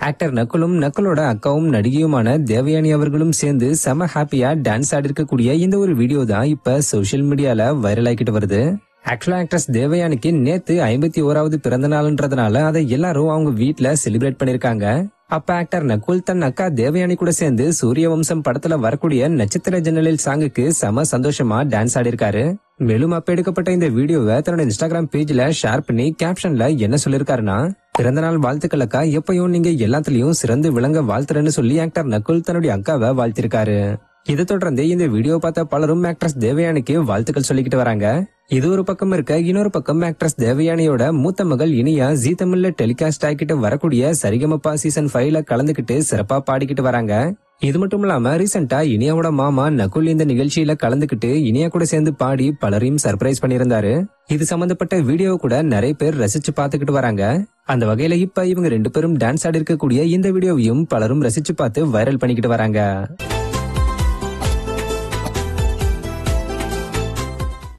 Actor நக்குலும் நக்குலோட அக்காவும் நடிகையுமான தேவயானி அவர்களும் சேர்ந்து செம ஹாப்பியா டான்ஸ் ஆடி இருக்கக்கூடிய இந்த ஒரு வீடியோ தான் இப்ப சோசியல் மீடியால வைரல் ஆகிட்டு வருது. ஆக்சுவலா ஆக்ட்ரஸ் தேவயானிக்கு நேத்து 51வது பிறந்த நாள்ன்றதுனால அதை எல்லாரும் அவங்க வீட்ல செலிப்ரேட் பண்ணிருக்காங்க. அப்ப ஆக்டர் நக்குல் தன் அக்கா தேவயானி கூட சேர்ந்து சூரிய வம்சம் படத்துல வரக்கூடிய நட்சத்திர ஜன்னலில் சாங்குக்கு செம சந்தோஷமா டான்ஸ் ஆடி இருக்காரு. மேலும் அப்ப எடுக்கப்பட்ட இந்த வீடியோவை தன்னோட இன்ஸ்டாகிராம் பேஜ்ல ஷேர் பண்ணி கேப்ஷன்ல என்ன சொல்லிருக்காருன்னா, பிறந்தநாள் வாழ்த்துக்கள் அக்கா, எப்பயும் நீங்க எல்லாத்துலயும் சிறந்து விளங்க வாழ்த்துறேன்னு சொல்லி ஆக்டர் நக்குல் தன்னுடைய அக்காவை வாழ்த்திருக்காரு. இதை தொடர்ந்து இந்த வீடியோ பார்த்த பலரும் ஆக்ட்ரஸ் தேவயானிக்கு வாழ்த்துக்கள் சொல்லிக்கிட்டு வராங்க. இது ஒரு பக்கம் இருக்க, இன்னொரு பக்கம் ஆக்ட்ரஸ் தேவயானியோட மூத்த மகள் இனியா ஜீ தமிழ்ல டெலிகாஸ்ட் ஆகிட்டு வரக்கூடிய சரிகமபா சீசன் 5ல கலந்துகிட்டு சிறப்பா பாடிக்கிட்டு வராங்க. இது மட்டும் இல்லாம ரீசெண்டா இனியாவோட மாமா நகுல் இந்த நிகழ்ச்சியில கலந்துகிட்டு இனியா கூட சேர்ந்து பாடி பலரையும் சர்ப்ரைஸ் பண்ணியிருந்தாரு. இது சம்பந்தப்பட்ட வீடியோ கூட நிறைய பேர் ரசிச்சு பாத்துக்கிட்டு வராங்க. அந்த வகையில இப்ப இவங்க 2 பேரும் டான்ஸ் ஆடி இருக்கக்கூடிய இந்த வீடியோவையும் பலரும் ரசிச்சு பார்த்து வைரல் பண்ணிக்கிட்டு வராங்க.